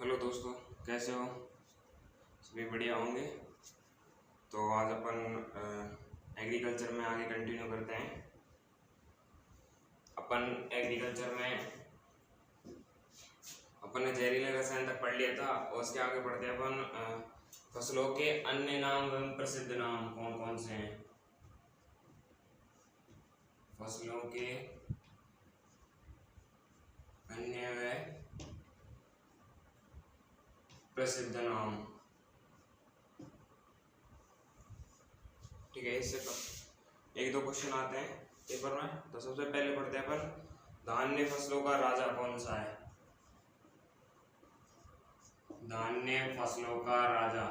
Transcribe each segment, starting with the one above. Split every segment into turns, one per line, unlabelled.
Hello दोस्तों, कैसे हो? सभी बढ़िया होंगे। तो आज अपन एग्रीकल्चर में आगे कंटिन्यू करते हैं। अपन एग्रीकल्चर में अपन ने जहरीले रसायन तक पढ़ लिया था और उसके आगे बढ़ते हैं अपन फसलों के अन्य नाम एवं प्रसिद्ध नाम कौन कौन से हैं। फसलों के अन्य व प्रसिद्ध नाम। ठीक है, इससे एक दो क्वेश्चन आते हैं पेपर में। तो सबसे पहले पढ़ते हैं अपन, धान्य फसलों का राजा कौन सा है? धान्य फसलों का राजा,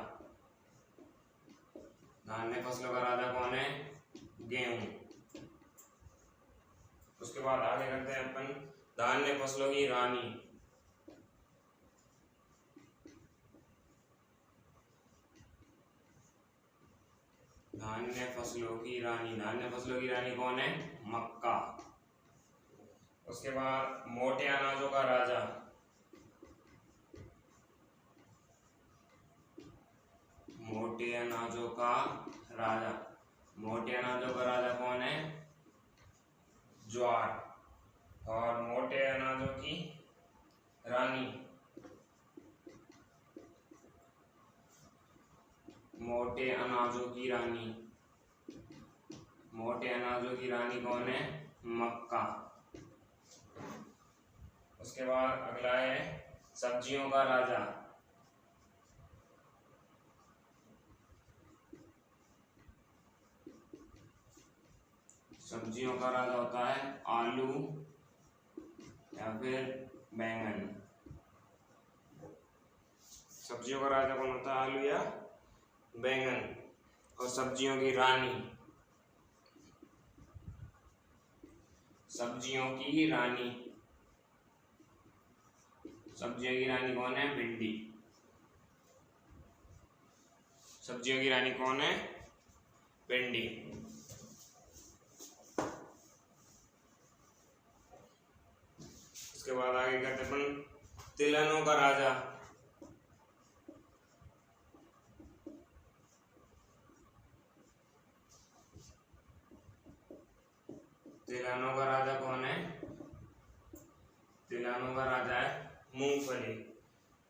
धान्य फसलों का राजा कौन है? गेहूं। उसके बाद आगे करते हैं अपन, धान्य फसलों की रानी। धान्य फसलों की रानी, धान्य फसलों की रानी कौन है? मक्का। उसके बाद मोटे अनाजों का राजा, मोटे अनाजों का राजा, मोटे अनाजों का राजा कौन है? ज्वार। और मोटे अनाजों की रानी, मोटे अनाजों की रानी, मोटे अनाजों की रानी कौन है? मक्का। उसके बाद अगला है सब्जियों का राजा, सब्जियों का राजा होता है आलू या फिर बैंगन। सब्जियों का राजा कौन होता है? आलू या बैंगन। और सब्जियों की रानी, सब्जियों की रानी, सब्जियों की रानी कौन है? भिंडी। सब्जियों की रानी कौन है? भिंडी। उसके बाद आगे करते अपन, तिलहनों का राजा, तिलहनों का राजा कौन है? तिलहनों का राजा है मूंगफली।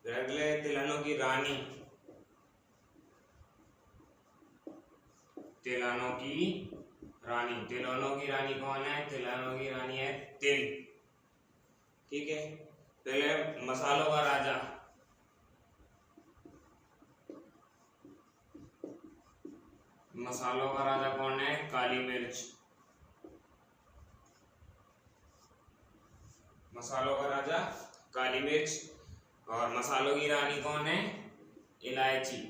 अगले तिलहनों की रानी, तिलहनों की रानी, तिलहनों की रानी कौन है? तिलहनों की रानी है तिल। ठीक है, पहले मसालों का राजा, मसालों का राजा कौन है? काली मिर्च। मसालों का राजा काली मिर्च। और मसालों की रानी कौन है? इलायची।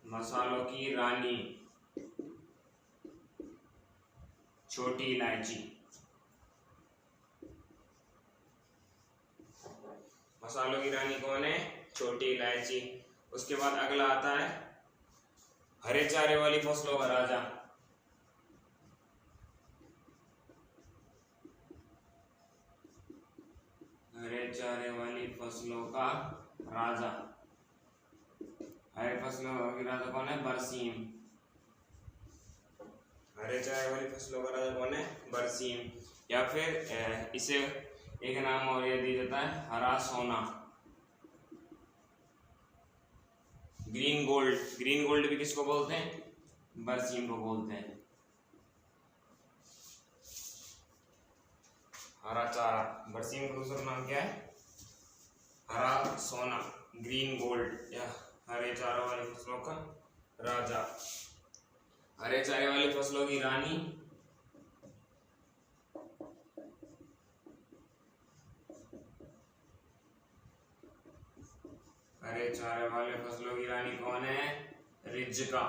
मसालों की रानी छोटी इलायची। मसालों की रानी कौन है? छोटी इलायची। उसके बाद अगला आता है हरे चारे वाली फसलों का राजा, हरे चारे वाली फसलों का राजा, हरे फसलों की राजा कौन है? बरसीम। हरे चारे वाली फसलों का राजा कौन है? बरसीम। या फिर इसे एक नाम और यह दिया जाता है हरा सोना, ग्रीन गोल्ड। ग्रीन गोल्ड भी किसको बोलते हैं? बरसीम को बोलते हैं। हरा चारा, बरसीम का दूसरा नाम क्या है? हरा सोना, ग्रीन गोल्ड या हरे चारों वाली फसलों का राजा। हरे चारे वाली फसलों की रानी, हरे चारे वाले फसलों की रानी कौन है? रिज्का।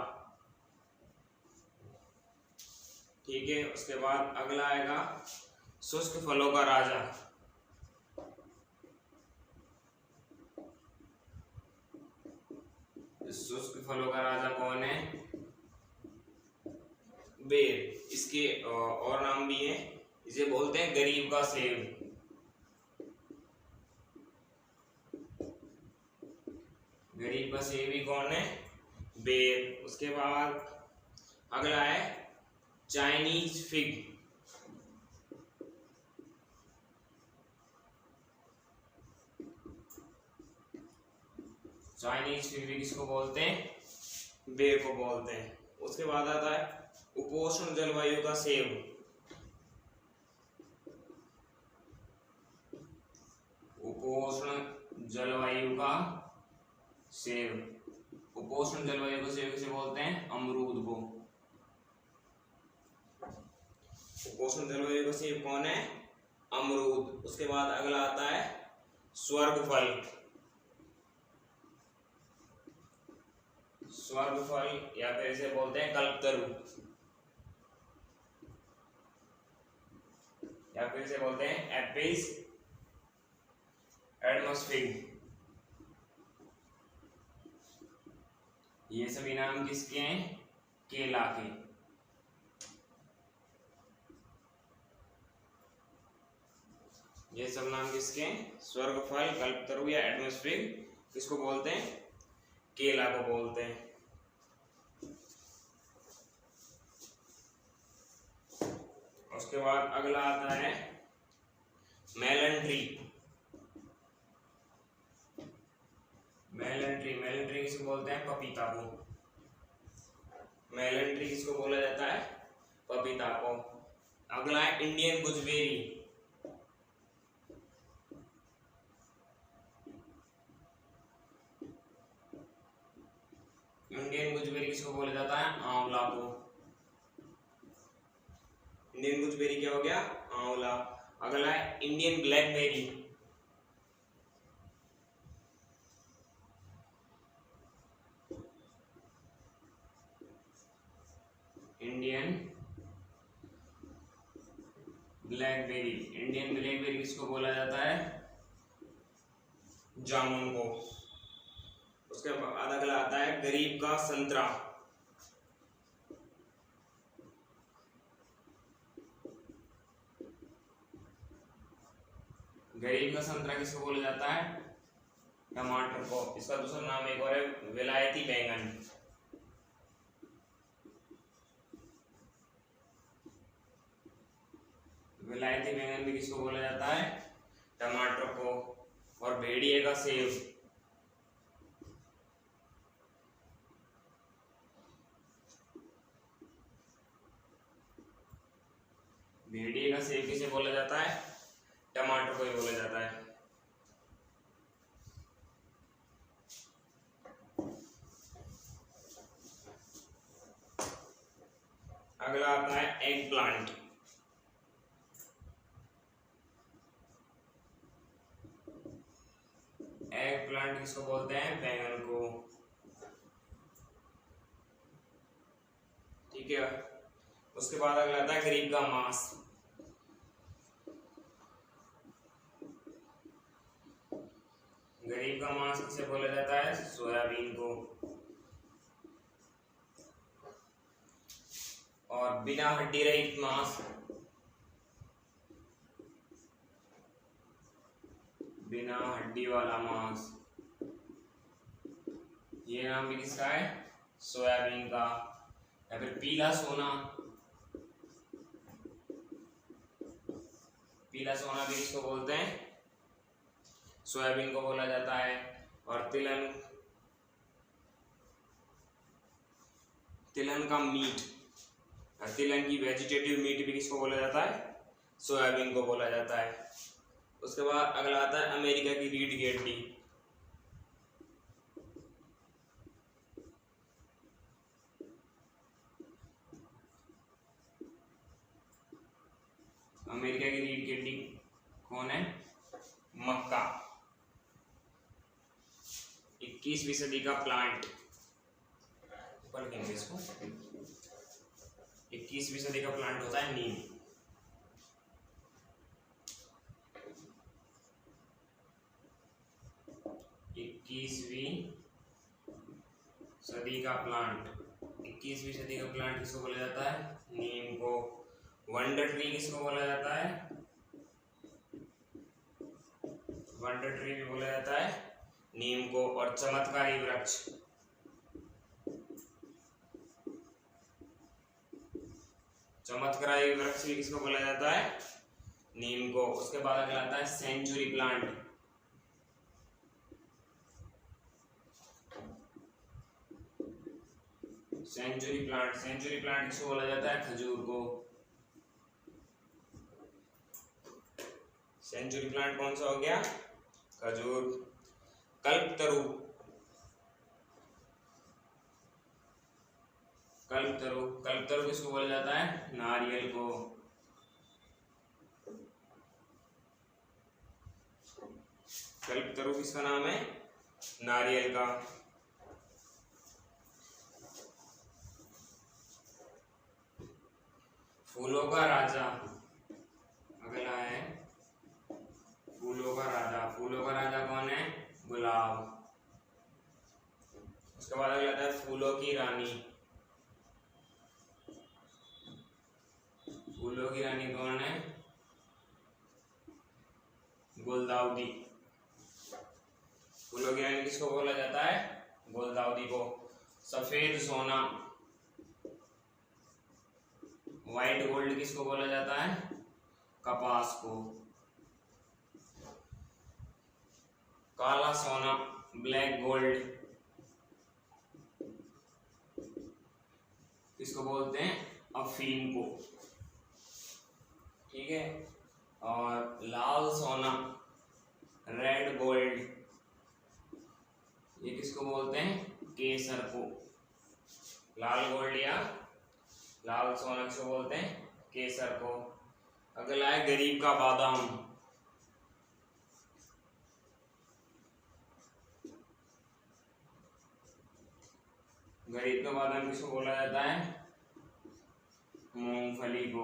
ठीक है, उसके बाद अगला आएगा शुष्क फलों का राजा, शुष्क फलों का राजा कौन है? बेर। इसके और नाम भी है, इसे बोलते हैं गरीब का सेब। गरीब का सेब ही कौन है? बेर। उसके बाद अगला है चाइनीज फिग। चाइनीज फिग भी किसको बोलते हैं? बेर को बोलते हैं। उसके बाद आता है उपोष्ण जलवायु का सेब। उपोष्ण जलवायु का सेब। उपोष्ण जलवायु का सेब किसे बोलते हैं? अमरूद को। उपोष्ण जलवायु का सेब कौन है? अमरूद। उसके बाद अगला आता है स्वर्ग फल। स्वर्ग फल या फिर इसे बोलते हैं कल्पतरु, या फिर इसे बोलते हैं एपिस एडमोस्फिग। ये सभी नाम किसके हैं? केला के। ये सब नाम किसके हैं? स्वर्ग फल, कल्पतरु या एडमोस्फिग किसको बोलते हैं? केला को बोलते हैं। उसके बाद अगला आता है melon tree. Melon tree, melon tree किसको बोलते हैं? पपीता को। मेलन ट्री किसको बोला जाता है? पपीता को। अगला है इंडियन गुजबेरी। इंडियन गुजबेरी किसको बोला जाता है? आंवला को। इंडियन गुजबेरी क्या हो गया? आंवला। अगला है Indian blackberry. Indian blackberry. Indian blackberry किसको बोला जाता है? जामुन को। उसके बाद अगला आता है गरीब का संतरा। गरीब का संतरा किसको बोला जाता है? टमाटर को। इसका दूसरा नाम एक और है विलायती बैंगन। विलायती बैंगन भी किसको बोला जाता है? टमाटर को। और भेड़िए का सेब। भेड़िए का सेब किसे बोला जाता है? टमाटर को ही बोला जाता है। अगला आता है एग प्लांट। एग प्लांट किसको बोलते हैं? बैंगन को। ठीक है। उसके बाद अगला आता है गरीब का मांस। गरीब का मांस किसे बोला जाता है? सोयाबीन को। और बिना हड्डी रहित मांस, बिना हड्डी वाला मांस, ये नाम भी किसका है? सोयाबीन का। या फिर पीला सोना। पीला सोना भी किसको बोलते हैं? सोयाबीन को बोला जाता है। और तिलहन, तिलहन का मीट, तिलहन की वेजिटेटिव मीट भी किसको बोला जाता है? सोयाबीन को बोला जाता है। उसके बाद अगला आता है अमेरिका की रीढ़ की हड्डी। अमेरिका की रीढ़ की हड्डी कौन है? मक्का। 21वीं सदी का प्लांट, ऊपर कहेंगे इसको, 21वीं सदी का प्लांट होता है नीम। सदी का प्लांट, 21वीं सदी का प्लांट किसको बोला जाता है? नीम को। वंडर ट्री किसको बोला जाता है? वंडर ट्री भी बोला जाता है नीम को। और चमत्कारी वृक्ष, चमत्कारी वृक्ष भी किसको बोला जाता है? नीम को। उसके बाद अगला आता है century plant. Century plant, century plant किसको बोला जाता है? खजूर को। सेंचुरी प्लांट कौन सा हो गया? खजूर। कल्पतरु, कल्पतरु, कल्पतरु किसको बोला जाता है? नारियल को। कल्पतरु किसका नाम है? नारियल का। फूलों का राजा, अगला है फूलों का राजा। फूलों का राजा कौन है? गुलाब। उसके बाद अगला आता है फूलों की रानी। फूलों की रानी कौन है? गुलदाउदी। फूलों की रानी किसको बोला जाता है? गुलदाउदी को। सफेद सोना, व्हाइट गोल्ड किसको बोला जाता है? कपास को। काला सोना, ब्लैक गोल्ड किसको बोलते हैं? अफीम को। ठीक है। और लाल सोना, रेड गोल्ड, ये किसको बोलते हैं? केसर को। लाल गोल्ड या लाल सोना किसको बोलते हैं? केसर को। अगला है गरीब का बादाम। गरीब का बादाम किसको बोला जाता है? मूंगफली को।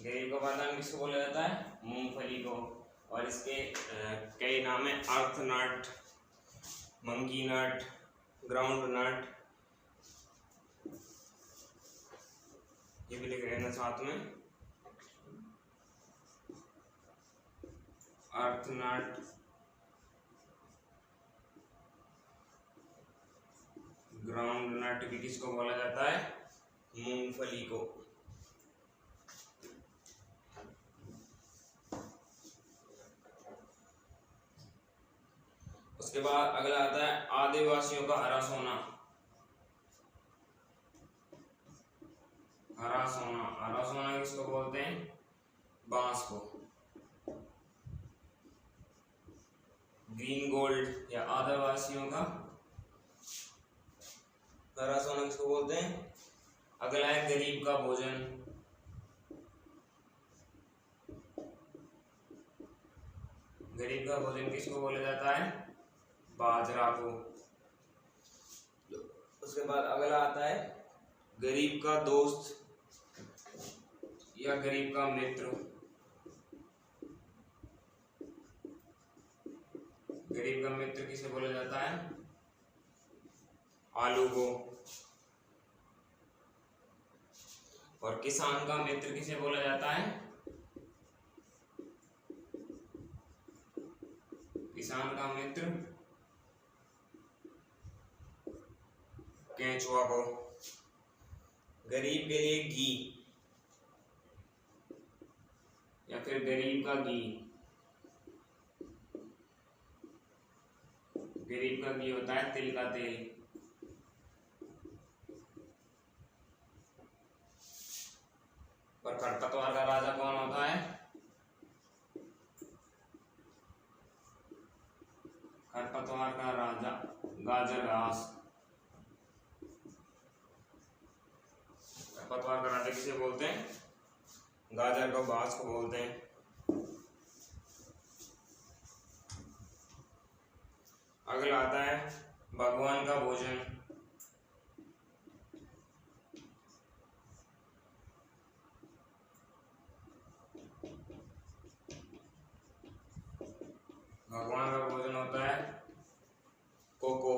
गरीब का बादाम किसको बोला जाता है? मूंगफली को। और इसके कई नाम है, अर्थ नट, मंकी नट, ग्राउंड नट, ये भी लिख रहे हैं साथ में। अर्थ नट, ग्राउंड नट भी किसको बोला जाता है? मूंगफली को। उसके बाद अगला आता है आदिवासियों का हरा सोना। हरा सोना, हरा सोना किसको बोलते हैं? बांस को। ग्रीन गोल्ड या आदिवासियों का हरा सोना किसको बोलते हैं? अगला है गरीब का भोजन। गरीब का भोजन किसको बोला जाता है? बाजरा को। उसके बाद अगला आता है गरीब का दोस्त या गरीब का मित्र। गरीब का मित्र किसे बोला जाता है? आलू को। और किसान का मित्र किसे बोला जाता है? किसान का मित्र केंचुआ को। गरीब के लिए घी या फिर गरीब का घी। गरीब का घी होता है तिल का तेल। पर खरपतवार का राजा कौन होता है? खरपतवार का राजा गाजर घास। खरपतवार का राजा किसे बोलते हैं? गाजर को, घास को बोलते हैं। अगला आता है भगवान का भोजन। भगवान का भोजन होता है कोको।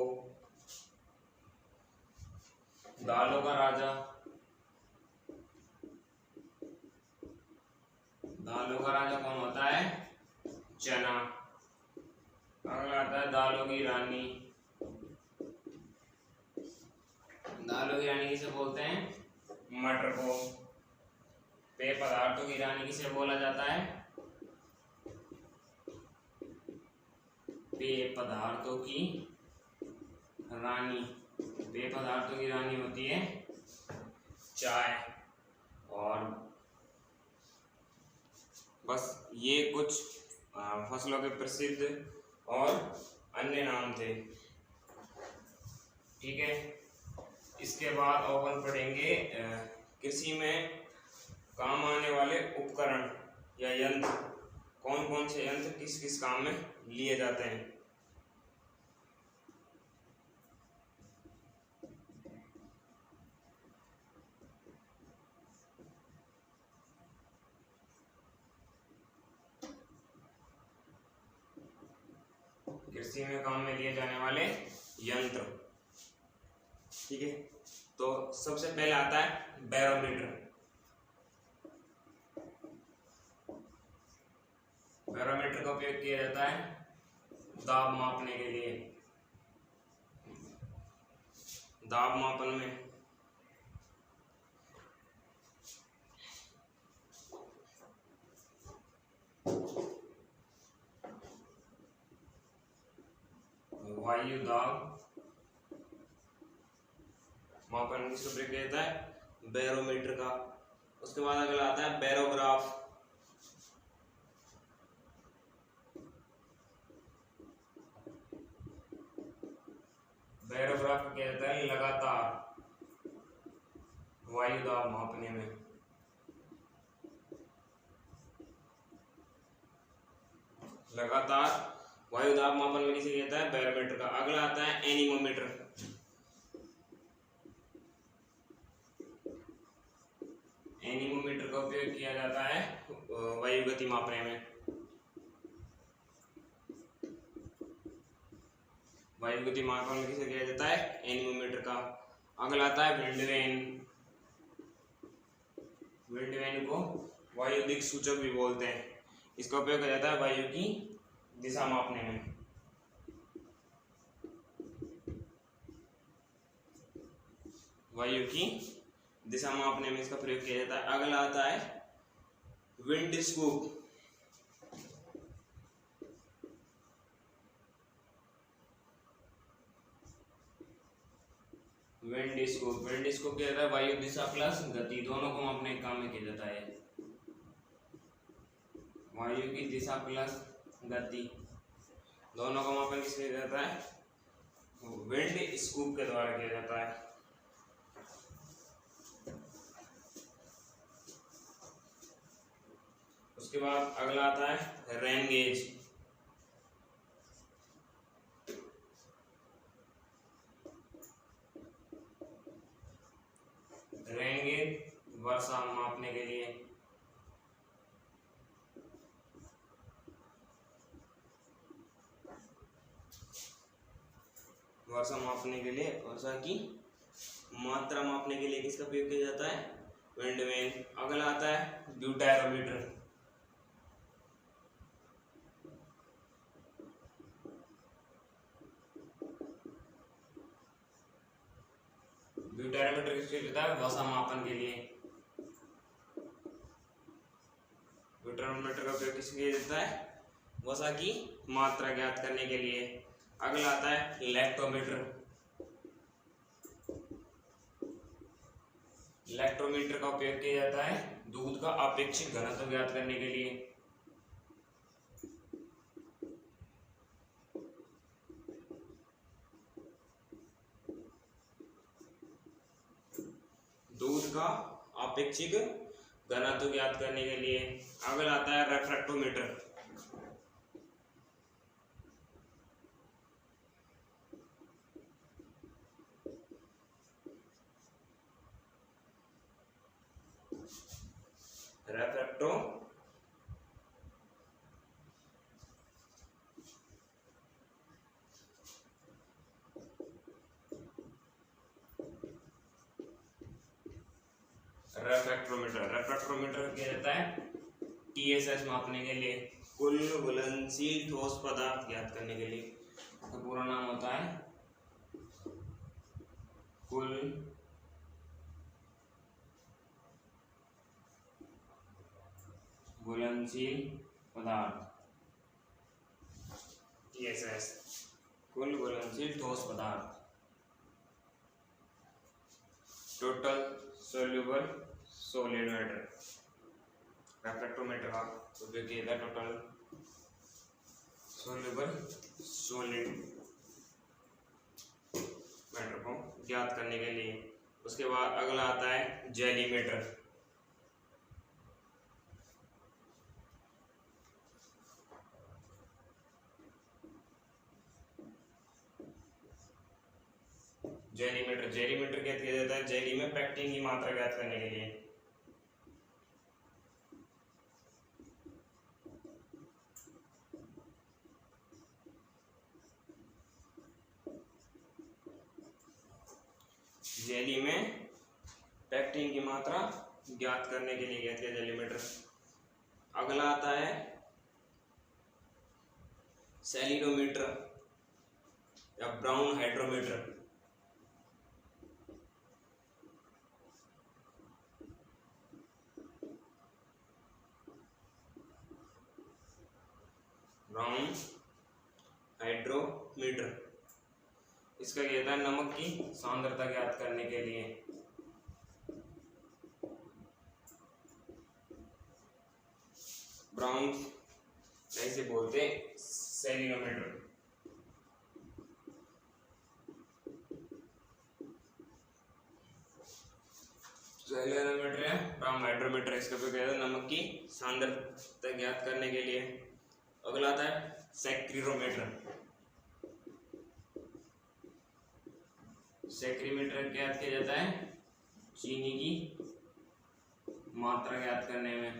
दालों का राजा, दालों का राजा कौन होता है? चना। अगला आता है दालों की रानी। दालों की रानी किसे बोलते हैं? मटर को। पेय पदार्थों की रानी किसे बोला जाता है? पेय पदार्थों की रानी। पेय पदार्थों की रानी होती है चाय। और बस ये कुछ फसलों के प्रसिद्ध और अन्य नाम थे। ठीक है, इसके बाद अपन पढ़ेंगे कृषि में काम आने वाले उपकरण या यंत्र। कौन कौन से यंत्र किस किस काम में लिए जाते हैं। कृषि में काम में लिए जाने वाले यंत्र। ठीक है, तो सबसे पहले आता है बैरोमीटर। बैरोमीटर का उपयोग किया जाता है दाब मापने के लिए। दाब मापन में वायु दाब मापन किसका प्रयोग किया जाता है? बैरोमीटर का। उसके बाद अगला आता है बैरोग्राफ। बैरोग्राफ किया जाता है लगातार वायु दाब मापने में। लगातार वायु दाब मापन में किसे कहता है? बैरोमीटर का। अगला आता है एनीमोमीटर। एनीमोमीटर का उपयोग किया जाता है वायु गति मापने में। वायु गति मापन में किसे किया जाता है? एनीमोमीटर का। अगला आता है विंड वेन। विंड वेन को वायु दिक् सूचक भी बोलते हैं। इसका उपयोग किया जाता है वायु की दिशा मापने में। वायु की दिशा मापने में इसका प्रयोग किया जाता है। अगला आता है wind scoop. Wind scoop. Wind scoop क्या होता है? वायु दिशा प्लस गति दोनों को मापने के काम में किया जाता है। वायु की दिशा प्लस गति दोनों का मापन किससे किया जाता है? विंड स्कूप के द्वारा किया जाता है। उसके बाद अगला आता है रेन गेज। रेन गेज वर्षा मापने के लिए। वर्षा मापने के लिए, वर्षा की मात्रा मापने के लिए किसका उपयोग किया जाता है? Wind vane. अगला आता है ब्यूटारोमीटर। ब्यूटारोमीटर किसके लिए होता है? वर्षा मापन के लिए। ब्यूटारोमीटर का उपयोग किसके लिए होता है? वर्षा की मात्रा ज्ञात करने के लिए। अगला आता है लैक्टोमीटर। लैक्टोमीटर का उपयोग किया जाता है दूध का अपेक्षित घनत्व ज्ञात करने के लिए। दूध का अपेक्षित घनत्व ज्ञात करने के लिए। अगला आता है रेफ्रेक्टोमीटर। रेफ्रेक्टोमीटर। रेफ्रेक्टोमीटर क्या रहता है? TSS मापने के लिए, कुल बुलंद घुलनशील ठोस पदार्थ ज्ञात करने के लिए, तो पूरा नाम होता है कुल घुलनशील पदार्थ, TSS, कुल घुलनशील ठोस पदार्थ। टोटल सोल्यूबल सॉलिड मैटर, रेफ्रेक्टोमीटर का उपयोग किया था टोटल सोल्यूबल सॉलिड मैटर को ज्ञात करने के लिए। उसके बाद अगला आता है जेलीमीटर। जेलीमीटर क्या किया जाता है, जेली में पैक्टिन की मात्रा ज्ञात करने के लिए। जेली में पैक्टिन की मात्रा ज्ञात करने के लिए क्या किया जेलीमीटर। अगला आता है सैलिडोमीटर या ब्राउन हाइड्रोमीटर। ब्राउन हाइड्रोमीटर, इसका क्या था, नमक की सांद्रता ज्ञात करने के लिए। ब्राउन ऐसे बोलते सैलिडोमीटर। सैलिडोमीटर है ब्राउन हाइड्रोमीटर, इसका उपयोग किया जाता है नमक की सांद्रता ज्ञात करने के लिए। अगला आता है सैक्रीरोमीटर। सैक्रीमीटर ज्ञात किया जाता है चीनी की मात्रा ज्ञात करने में।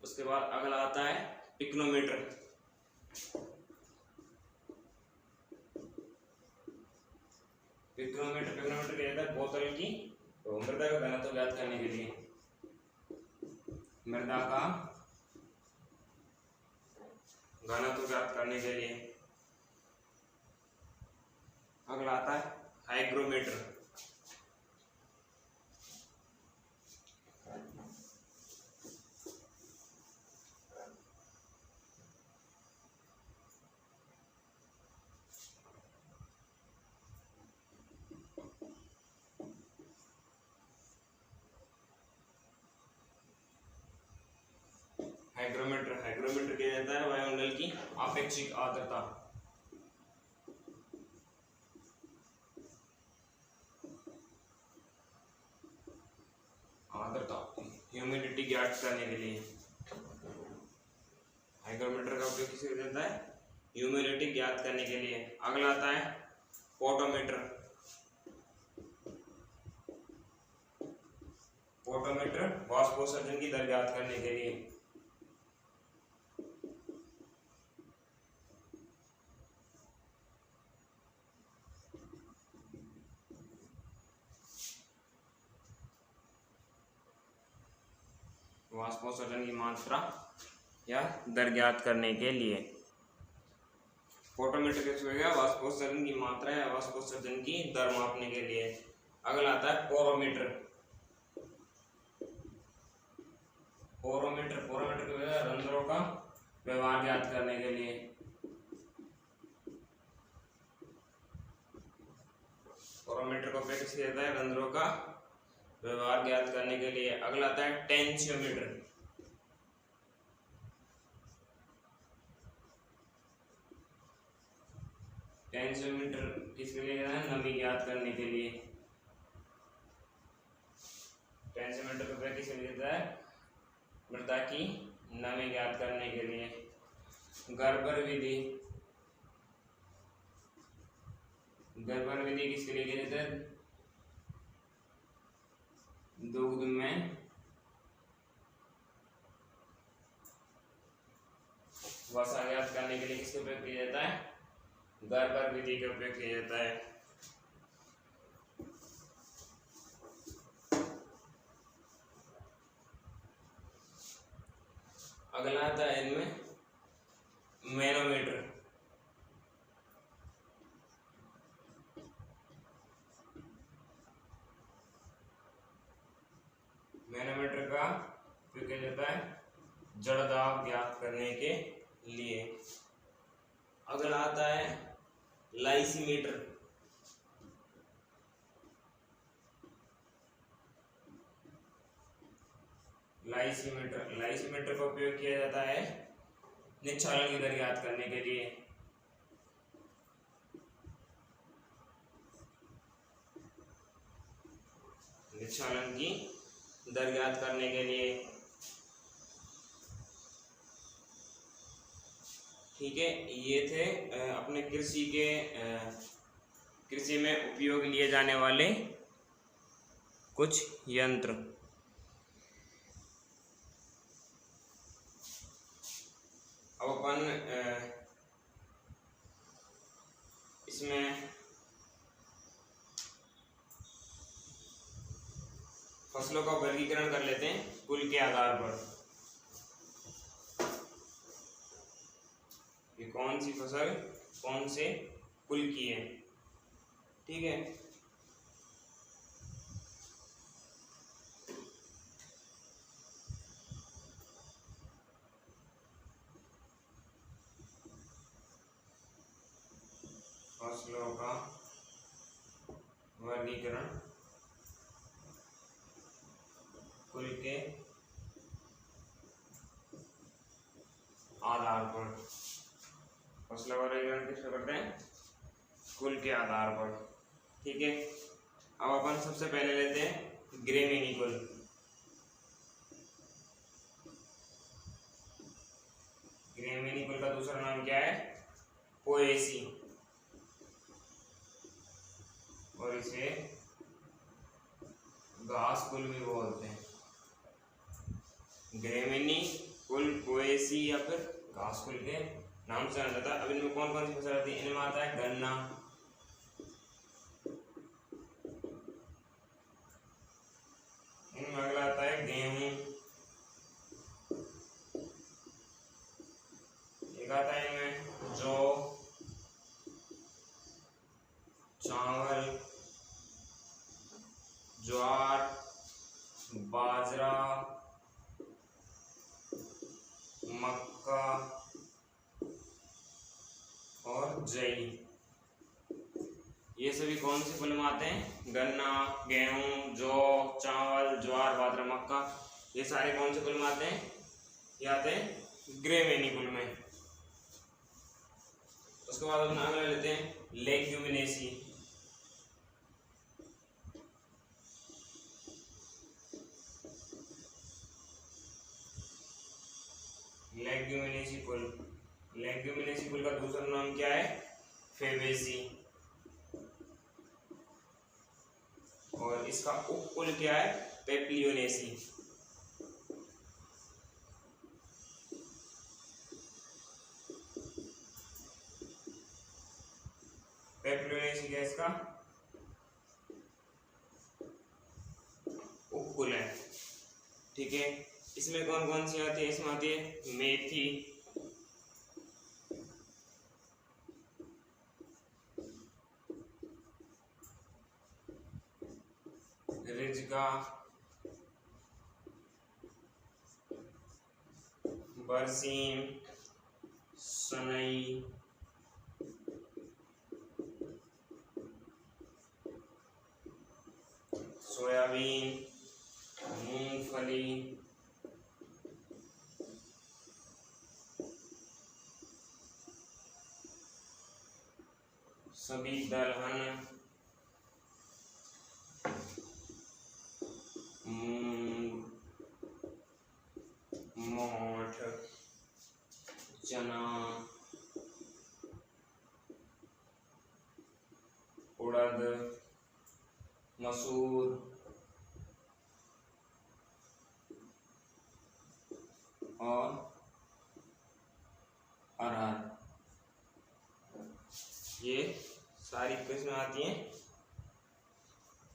उसके बाद अगला आता है पिक्नोमीटर। पिक्नोमीटर क्या जाता है, बोतल की मृदा का घनत्व ज्ञात करने के लिए। मृदा का घनत्व ज्ञात करने के लिए। अगला आता है हाइग्रोमीटर। हाइग्रोमीटर क्या जाता है, वायुमंडल की आपेक्षिक आर्द्रता। ह्यूमिडिटी ज्ञात करने के लिए हाइग्रोमीटर का उपयोग किसे देता है, ह्यूमिडिटी ज्ञात करने के लिए। अगला आता है पोटोमीटर। पोटोमीटर वाष्पोत्सर्जन की दर ज्ञात करने के लिए। वाष्पोत्सर्जन की मात्रा या दर ज्ञात करने के लिए। फोटोमीटर कैसे होगा, वाष्पोत्सर्जन की मात्रा या वाष्पोत्सर्जन की दर मापने के लिए। अगला आता है पोरोमीटर। पोरोमीटर के रंध्रों का व्यवहार ज्ञात करने के लिए। पोरोमीटर का उपयोग किसके देता है, रंध्रों का व्यवहार ज्ञात करने के लिए। अगला आता है टेंशियोमीटर। टेंशियोमीटर किसके लिए है, नमी ज्ञात करने के लिए। टेंशियोमीटर का उपयोग किसके लिए देता है, मृदा की नमी ज्ञात करने के लिए। गर्बर विधि। गर्बर विधि किसके लिए देता है, दुग्ध में वसा ज्ञात करने के लिए किसका उपयोग किया जाता है, गर्बर विधि का उपयोग किया जाता है। अगला आता है इनमें मैनोमीटर। मैनोमीटर का उपयोग किया जाता है जड़ दाब ज्ञात करने के लिए। अगला आता है लाइसीमीटर। लाइसीमीटर का उपयोग किया जाता है निक्षालन की दर ज्ञात करने के लिए। निक्षालन की दर ज्ञात करने के लिए। ठीक है, ये थे अपने कृषि में उपयोग लिए जाने वाले कुछ यंत्र। अब अपन इसमें फसलों का वर्गीकरण कर लेते हैं कुल के आधार पर। ये कौन सी फसल कौन से कुल की है। ठीक है, फसलों का वर्गीकरण कुल के आधार पर। फसलों का वर्गीकरण किससे करते हैं? कुल के आधार पर। ठीक है, अब अपन सबसे पहले लेते हैं ग्रेमिनी कुल। ग्रेमिनी कुल का दूसरा नाम क्या है? पोएसी, और इसे घास कुल भी बोलते हैं। ग्रेमिनी कुल, पोएसी या फिर घास कुल के नाम से जाना जाता है। अब इनमें कौन कौन सी फसल आती है? इनमें आता है गन्ना, इनमें अगला आता है गेहूं, एक आता है इनमें जौ, चावल, ज्वार, बाजरा, मक्का और जई। ये सभी कौन से कुल में आते हैं? गन्ना, गेहूं, जौ, चावल, ज्वार, बाजरा, मक्का, ये सारे कौन से कुल में आते हैं? ये आते हैं ग्रेमिनी कुल में। उसके बाद अपन अगला लेते हैं लेग्यूमिनेसी। लेग्यूमिनेसी कुल का दूसरा नाम क्या है? फेबेसी, और इसका उपकुल क्या है? पेप्लियोनेसी। पेप्लियोनेसी क्या इसका उपकुल है। ठीक है, इसमें कौन कौन सी आती है? इसमें आती है मेथी, रिजगा, बरसीम, सनई, सोयाबीन, मूंगफली, सभी दलहन, मूंग, मोठ, चना, उड़द, मसूर, और अरहर, ये सारी किस्में आती हैं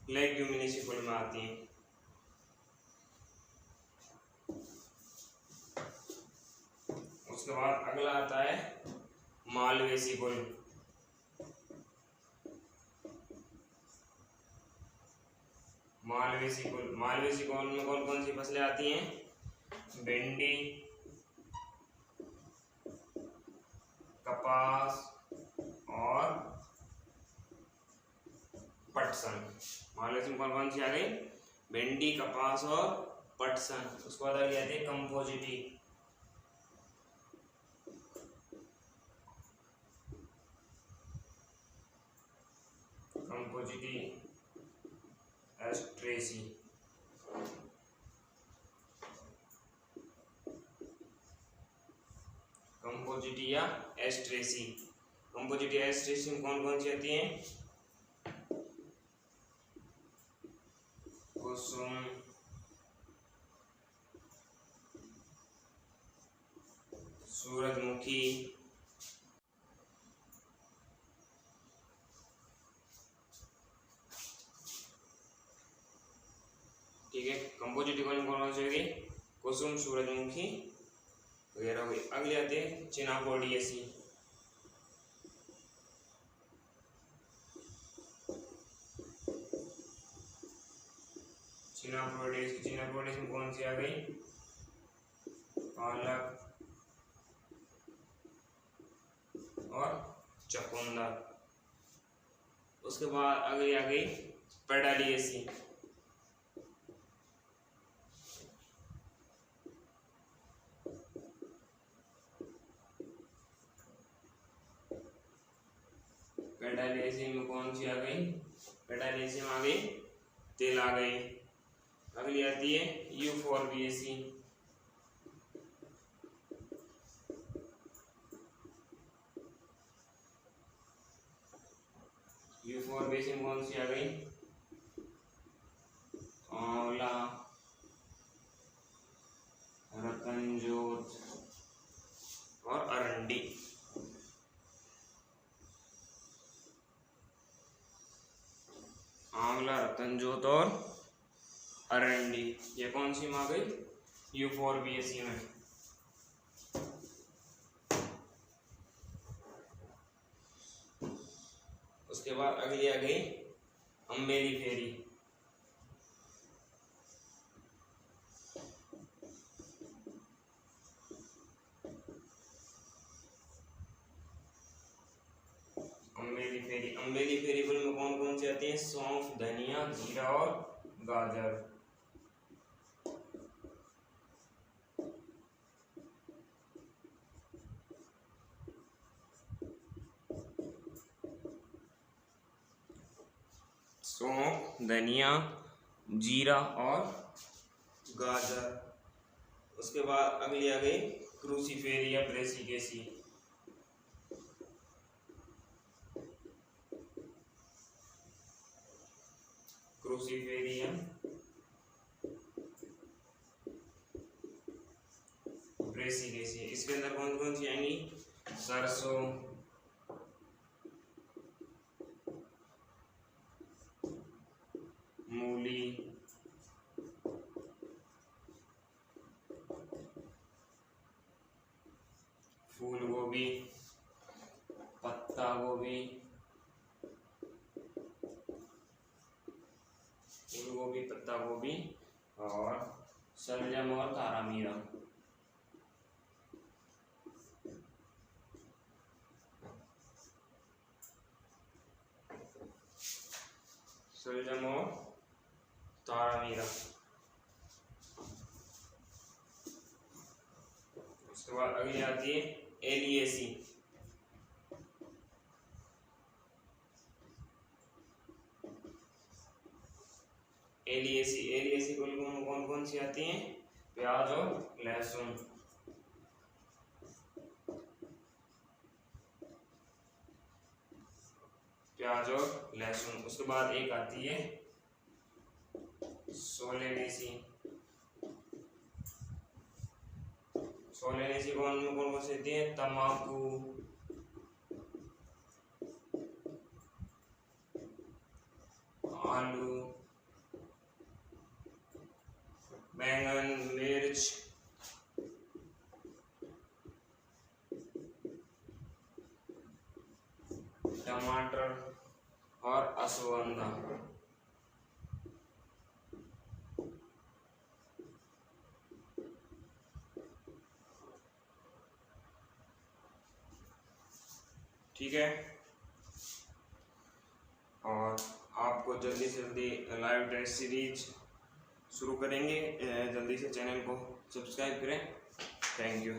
लेग्यूमिनेसी कुल में आती हैं। उसके बाद अगला आता है मालवेसी कुल। मालवेसी कुल में कौन कौन सी फसलें आती हैं? भिंडी, कपास और पटसन। मालवेसी में कौन कौन सी आ गई? भिंडी, कपास और पटसन। उसके बाद आगे आती है कंपोजिटी। कंपोजिटी एस्ट्रेसी। कंपोजिटी या एस्ट्रेसी। कंपोजिटी एस्ट्रेसी में कौन कौन सी आती हैं? कुसुम, सूरजमुखी, ठीक है। कंपोजिटी कौन कौन सी होगी? कुसुम, सूरजमुखी वगैरह हुई। अगले आते हैं चिनापोडियेसी। चिनापोडियेसी में कौन सी आ गई? पालक और चुकंदर। उसके बाद अगली आ गई पेडालियेसी। पेडालियेसी में कौन सी आ गई? पेडालियेसी में आ गई तिल आ गई। अगली आती है यूफोर्बियेसी। यूफोर्बियेसी में कौन सी आ गई? आंवला, रतनजोत और अरंडी। आंवला, रतनजोत और अरंडी ये कौन सी में आ गई? यूफोर्बियेसी में। उसके बाद अगली आ गई अम्बेरीफेरी। अम्बेरीफेरी फूल में कौन कौन से आते हैं? सौंफ, धनिया, जीरा और गाजर। सौंफ, धनिया, जीरा और गाजर। उसके बाद अगली आ गई क्रूसीफेरी या ब्रेसिकेसी। क्रूसीफेरी या ब्रेसिकेसी। इसके अंदर कौन कौन सी आएंगी? सरसों, मूली, फूल गोभी, पत्ता गोभी, पत्ता गोभी और शलजम और तारामीरा। शलजम और तारामीरा। उसके बाद अगली आती है एलियेसी। एलियेसी कौन कौन सी आती हैं? प्याज और लहसुन। प्याज और लहसुन। उसके बाद एक आती है सोलेनेसी। सोलेनेसी कौन कौन सी आती है? तम्बाकू, आलू, बैंगन, मिर्च, टमाटर और अश्वगंधा। ठीक है, और आपको जल्दी से जल्दी लाइव टेस्ट सीरीज शुरू करेंगे, जल्दी से चैनल को सब्सक्राइब करें। Thank you.